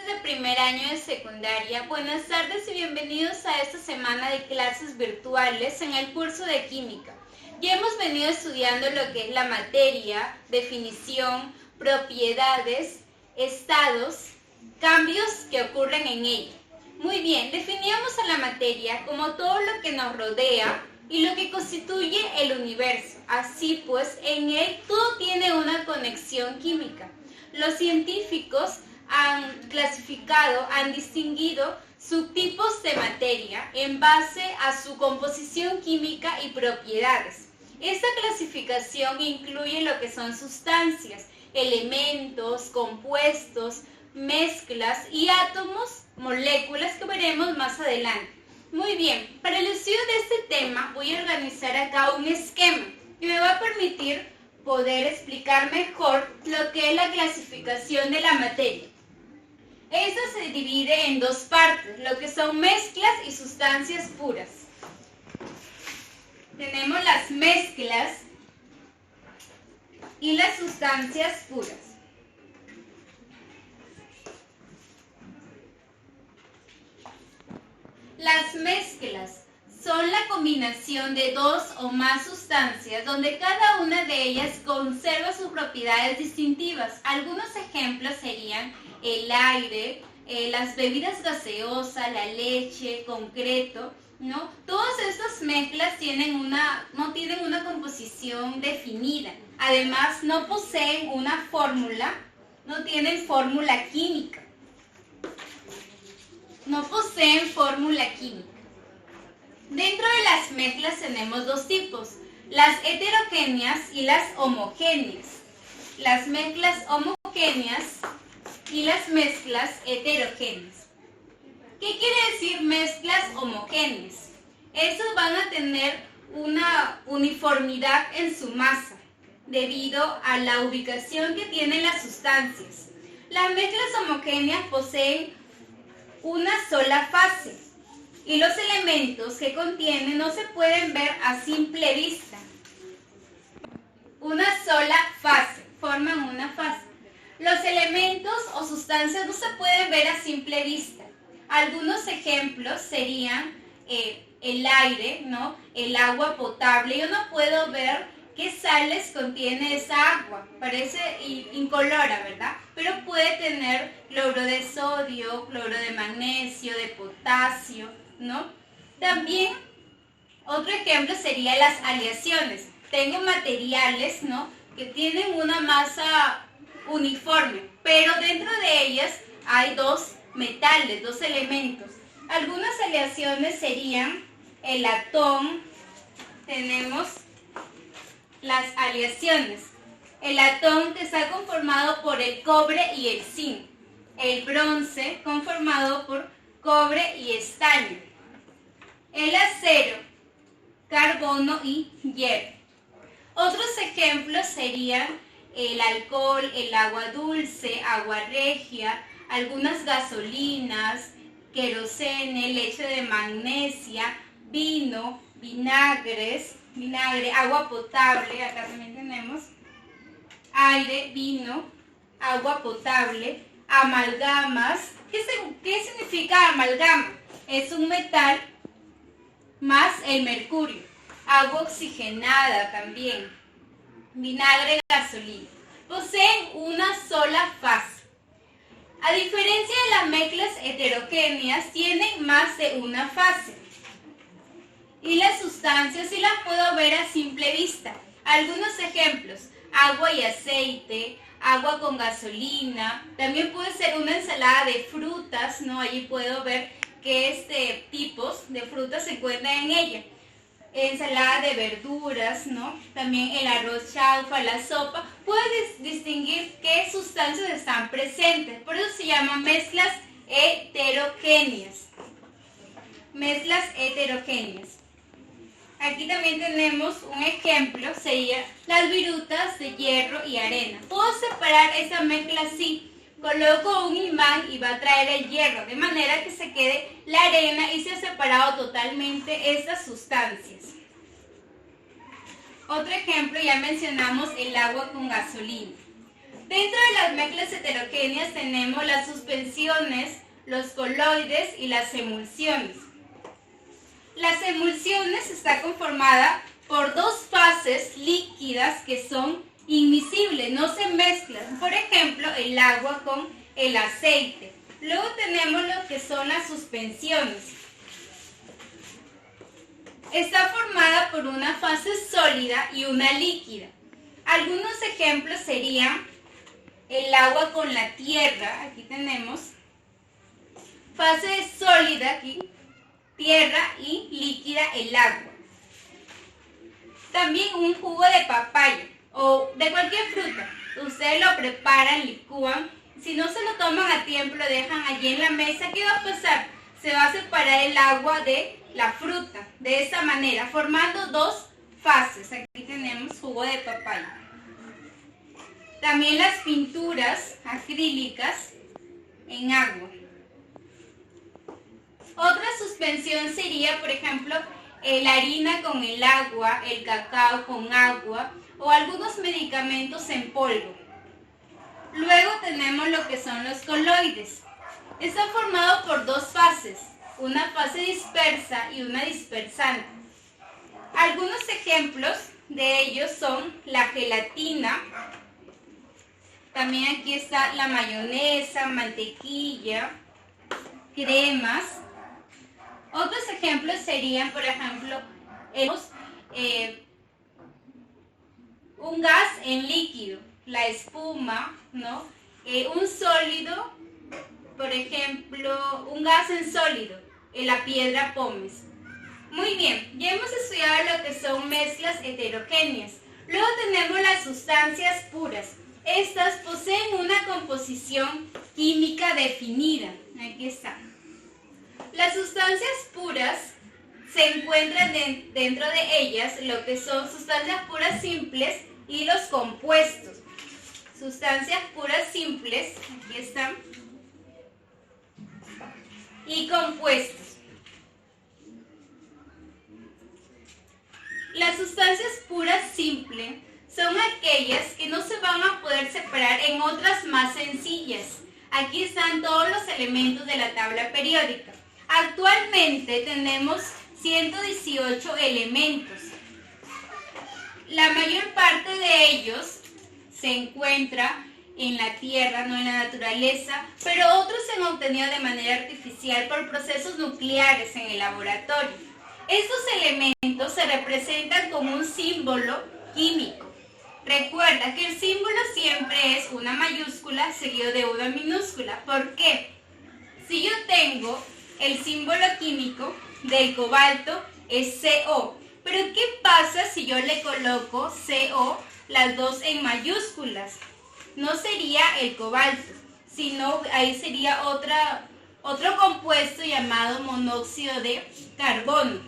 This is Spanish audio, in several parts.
de primer año de secundaria, buenas tardes y bienvenidos a esta semana de clases virtuales en el curso de Química. Ya hemos venido estudiando lo que es la materia, definición, propiedades, estados, cambios que ocurren en ella. Muy bien, definíamos a la materia como todo lo que nos rodea y lo que constituye el universo. Así pues, en él todo tiene una conexión química. Los científicos han clasificado, han distinguido subtipos de materia en base a su composición química y propiedades. Esta clasificación incluye lo que son sustancias, elementos, compuestos, mezclas y átomos, moléculas que veremos más adelante. Muy bien, para el estudio de este tema voy a organizar acá un esquema que me va a permitir poder explicar mejor lo que es la clasificación de la materia. Esto se divide en dos partes, lo que son mezclas y sustancias puras. Tenemos las mezclas y las sustancias puras. Las mezclas son la combinación de dos o más sustancias donde cada una de ellas conserva sus propiedades distintivas. Algunos ejemplos serían el aire, las bebidas gaseosas, la leche, concreto, ¿no? Todas estas mezclas no tienen una composición definida. Además, no poseen una fórmula, no tienen fórmula química. No poseen fórmula química. Dentro de las mezclas tenemos dos tipos, las heterogéneas y las homogéneas. Las mezclas homogéneas y las mezclas heterogéneas. ¿Qué quiere decir mezclas homogéneas? Estos van a tener una uniformidad en su masa debido a la ubicación que tienen las sustancias. Las mezclas homogéneas poseen una sola fase y los elementos que contienen no se pueden ver a simple vista. Una sola fase, forman una fase. Los elementos o sustancias no se pueden ver a simple vista. Algunos ejemplos serían el aire, ¿no? El agua potable. Yo no puedo ver qué sales contiene esa agua. Parece incolora, ¿verdad? Pero puede tener cloro de sodio, cloro de magnesio, de potasio, ¿no? También otro ejemplo sería las aleaciones. Tengo materiales, ¿no? Que tienen una masa uniforme, pero dentro de ellas hay dos metales, dos elementos. Algunas aleaciones serían el latón, tenemos las aleaciones. El latón que está conformado por el cobre y el zinc. El bronce conformado por cobre y estaño. El acero, carbono y hierro. Otros ejemplos serían el alcohol, el agua dulce, agua regia, algunas gasolinas, querosene, leche de magnesia, vino, vinagre, agua potable, acá también tenemos aire, vino, agua potable, amalgamas. ¿Qué significa amalgama? Es un metal más el mercurio, agua oxigenada también, vinagre, gasolina. Poseen una sola fase. A diferencia de las mezclas heterogéneas, tienen más de una fase. Y las sustancias sí las puedo ver a simple vista. Algunos ejemplos, agua y aceite, agua con gasolina. También puede ser una ensalada de frutas, ¿no? Allí puedo ver qué tipos de frutas se encuentran en ella. Ensalada de verduras, ¿no? También el arroz chaufa, la sopa. Puedes distinguir qué sustancias están presentes. Por eso se llaman mezclas heterogéneas. Mezclas heterogéneas. Aquí también tenemos un ejemplo, sería las virutas de hierro y arena. Puedo separar esa mezcla así. Coloco un imán y va a traer el hierro, de manera que se quede la arena y se ha separado totalmente estas sustancias. Otro ejemplo, ya mencionamos el agua con gasolina. Dentro de las mezclas heterogéneas tenemos las suspensiones, los coloides y las emulsiones. Las emulsiones están conformadas por dos fases líquidas que son invisibles, no se mezclan. Por ejemplo, el agua con el aceite. Luego tenemos lo que son las suspensiones. Está formada por una fase sólida y una líquida. Algunos ejemplos serían el agua con la tierra. Aquí tenemos fase sólida, aquí, tierra, y líquida, el agua. También un jugo de papaya o de cualquier fruta. Ustedes lo preparan, licúan. Si no se lo toman a tiempo, lo dejan allí en la mesa, ¿qué va a pasar? Se va a separar el agua de la fruta, de esta manera, formando dos fases. Aquí tenemos jugo de papaya. También las pinturas acrílicas en agua. Otra suspensión sería, por ejemplo, la harina con el agua, el cacao con agua o algunos medicamentos en polvo. Luego tenemos lo que son los coloides. Está formado por dos fases, una fase dispersa y una dispersante. Algunos ejemplos de ellos son la gelatina. También aquí está la mayonesa, mantequilla, cremas. Otros ejemplos serían, por ejemplo, un gas en líquido, la espuma, ¿no? Un sólido, por ejemplo, un gas en sólido, la piedra pómez. Muy bien, ya hemos estudiado lo que son mezclas heterogéneas. Luego tenemos las sustancias puras. Estas poseen una composición química definida. Aquí está. Las sustancias puras se encuentran dentro de ellas lo que son sustancias puras simples y los compuestos. Sustancias puras simples, aquí están, y compuestos. Las sustancias puras simples son aquellas que no se van a poder separar en otras más sencillas. Aquí están todos los elementos de la tabla periódica. Actualmente tenemos 118 elementos. La mayor parte de ellos se encuentra en la tierra, no en la naturaleza, pero otros se han obtenido de manera artificial por procesos nucleares en el laboratorio. Estos elementos se representan como un símbolo químico. Recuerda que el símbolo siempre es una mayúscula seguido de una minúscula. ¿Por qué? Si yo tengo el símbolo químico del cobalto es CO, pero ¿qué pasa si yo le coloco CO, las dos en mayúsculas? No sería el cobalto, sino ahí sería otro compuesto llamado monóxido de carbono.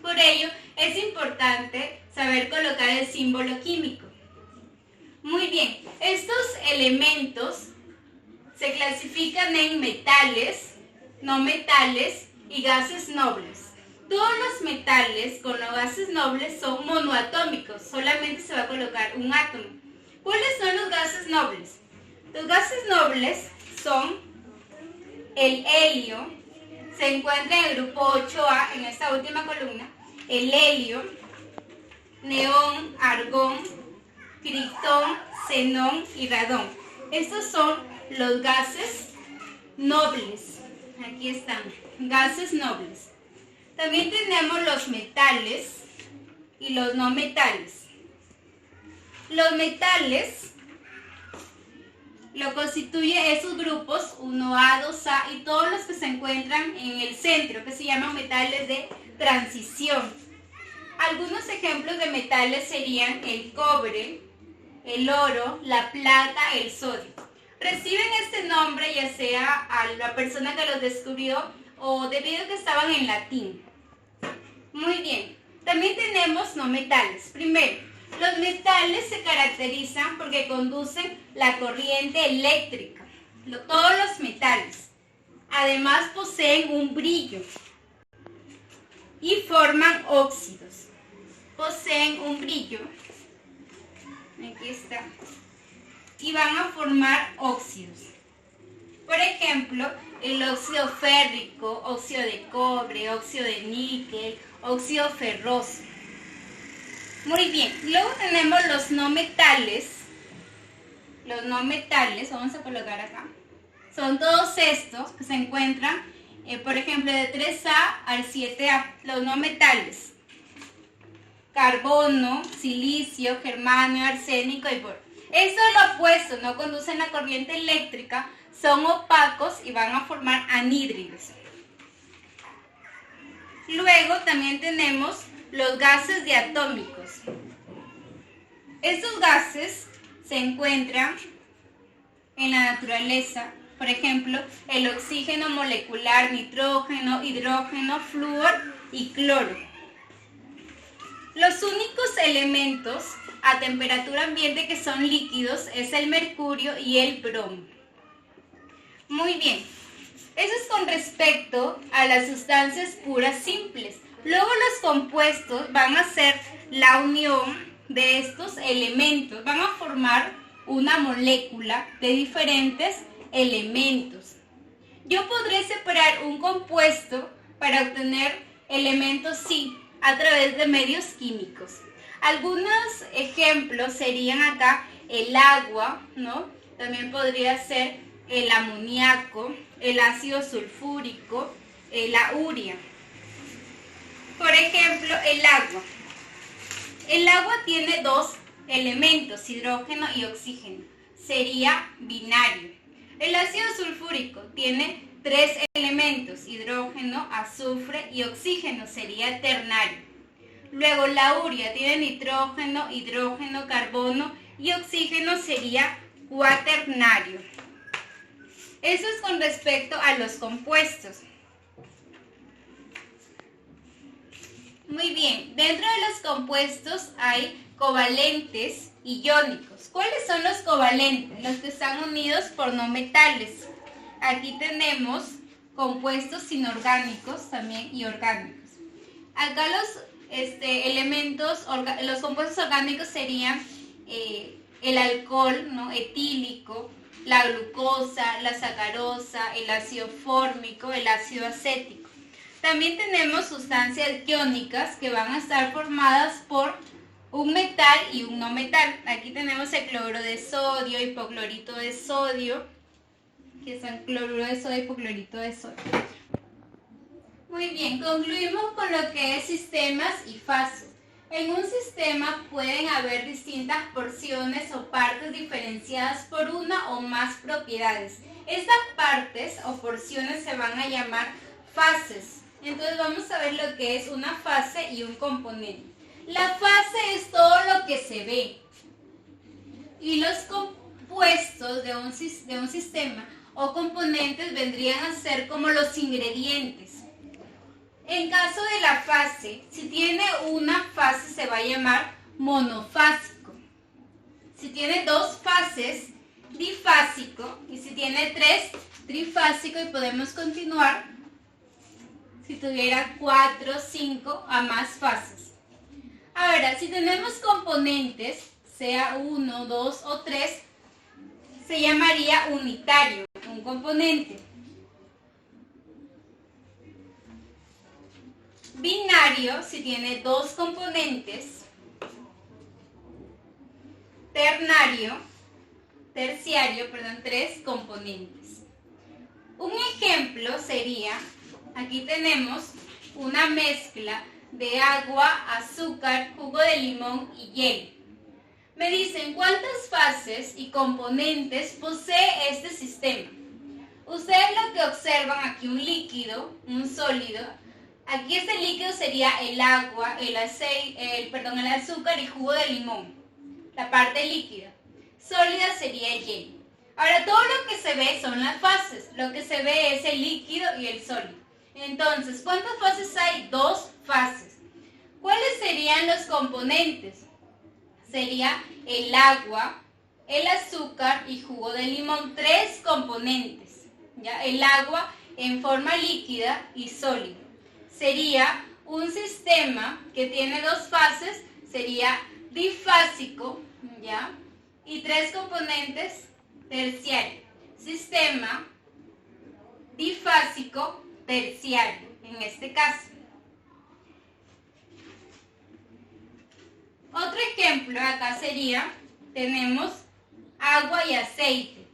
Por ello es importante saber colocar el símbolo químico. Muy bien, estos elementos se clasifican en metales, no metales y gases nobles. Todos los metales con los gases nobles son monoatómicos, solamente se va a colocar un átomo. ¿Cuáles son los gases nobles? Los gases nobles son el helio, se encuentra en el grupo 8A, en esta última columna, el helio, neón, argón, criptón, xenón y radón. Estos son los gases nobles. Aquí están, gases nobles. También tenemos los metales y los no metales. Los metales lo constituyen esos grupos 1A, 2A y todos los que se encuentran en el centro, que se llaman metales de transición. Algunos ejemplos de metales serían el cobre, el oro, la plata, el sodio. Reciben este nombre ya sea a la persona que los descubrió o debido a que estaban en latín. Muy bien, también tenemos no metales. Primero, los metales se caracterizan porque conducen la corriente eléctrica, todos los metales. Además poseen un brillo y forman óxidos. Poseen un brillo. Aquí está. y van a formar óxidos. Por ejemplo, el óxido férrico, óxido de cobre, óxido de níquel, óxido ferroso. Muy bien, luego tenemos los no metales. Los no metales, vamos a colocar acá, son todos estos que se encuentran, por ejemplo, de 3A al 7A, los no metales. Carbono, silicio, germanio, arsénico y boro. Esto es lo opuesto, no conducen la corriente eléctrica, son opacos y van a formar anhídridos. Luego también tenemos los gases diatómicos. Estos gases se encuentran en la naturaleza, por ejemplo, el oxígeno molecular, nitrógeno, hidrógeno, flúor y cloro. Los únicos elementos a temperatura ambiente que son líquidos es el mercurio y el bromo. Muy bien, eso es con respecto a las sustancias puras simples. Luego los compuestos van a ser la unión de estos elementos, van a formar una molécula de diferentes elementos. Yo podré separar un compuesto para obtener elementos sí a través de medios químicos. Algunos ejemplos serían acá el agua, ¿no? También podría ser el amoníaco, el ácido sulfúrico, la urea. Por ejemplo, el agua. El agua tiene dos elementos, hidrógeno y oxígeno. Sería binario. El ácido sulfúrico tiene tres elementos, hidrógeno, azufre y oxígeno. Sería ternario. Luego la urea tiene nitrógeno, hidrógeno, carbono y oxígeno. Sería cuaternario. Eso es con respecto a los compuestos. Muy bien, dentro de los compuestos hay covalentes y iónicos. ¿Cuáles son los covalentes? Los que están unidos por no metales. Aquí tenemos compuestos inorgánicos también y orgánicos. Acá los los compuestos orgánicos serían el alcohol, ¿no? Etílico, la glucosa, la sacarosa, el ácido fórmico, el ácido acético. También tenemos sustancias iónicas que van a estar formadas por un metal y un no metal. Aquí tenemos el cloruro de sodio, hipoclorito de sodio, que son cloruro de sodio y hipoclorito de sodio. Muy bien, concluimos con lo que es sistemas y fases. En un sistema pueden haber distintas porciones o partes diferenciadas por una o más propiedades. Estas partes o porciones se van a llamar fases. Entonces vamos a ver lo que es una fase y un componente. La fase es todo lo que se ve. Y los compuestos de un sistema o componentes vendrían a ser como los ingredientes. En caso de la fase, si tiene una fase se va a llamar monofásico. Si tiene dos fases, difásico. Y si tiene tres, trifásico. Y podemos continuar si tuviera 4, 5 a más fases. Ahora, si tenemos componentes, sea 1, 2 o 3, se llamaría unitario, un componente. Binario, si tiene dos componentes. Terciario, 3 componentes. Un ejemplo sería, aquí tenemos una mezcla de agua, azúcar, jugo de limón y hielo. Me dicen cuántas fases y componentes posee este sistema. Ustedes lo que observan aquí, un líquido, un sólido. Aquí este líquido sería el agua, el azúcar y jugo de limón. La parte líquida. Sólida sería el hielo. Ahora todo lo que se ve son las fases. Lo que se ve es el líquido y el sólido. Entonces, ¿cuántas fases hay? 2 fases. ¿Cuáles serían los componentes? Sería el agua, el azúcar y jugo de limón. 3 componentes. ¿Ya? El agua en forma líquida y sólida. Sería un sistema que tiene 2 fases, sería difásico, ¿ya? y 3 componentes terciarios. Sistema bifásico terciario, en este caso. Otro ejemplo acá sería, tenemos agua y aceite.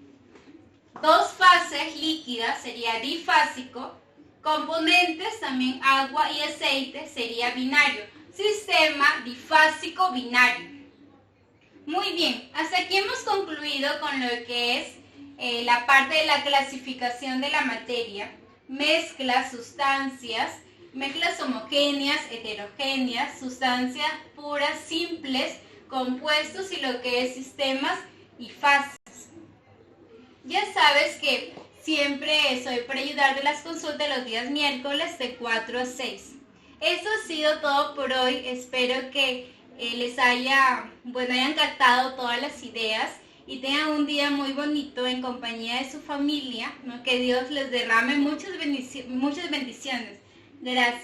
Dos fases líquidas sería difásico, componentes también agua y aceite sería binario. Sistema bifásico binario. Muy bien, hasta aquí hemos concluido con lo que es la parte de la clasificación de la materia, mezclas, sustancias, mezclas homogéneas, heterogéneas, sustancias puras, simples, compuestos y lo que es sistemas y fases. Ya sabes que siempre estoy para ayudar de las consultas los días miércoles de 4 a 6. Eso ha sido todo por hoy. Espero que les hayan captado todas las ideas y tengan un día muy bonito en compañía de su familia, ¿no? Que Dios les derrame muchas bendiciones. Gracias.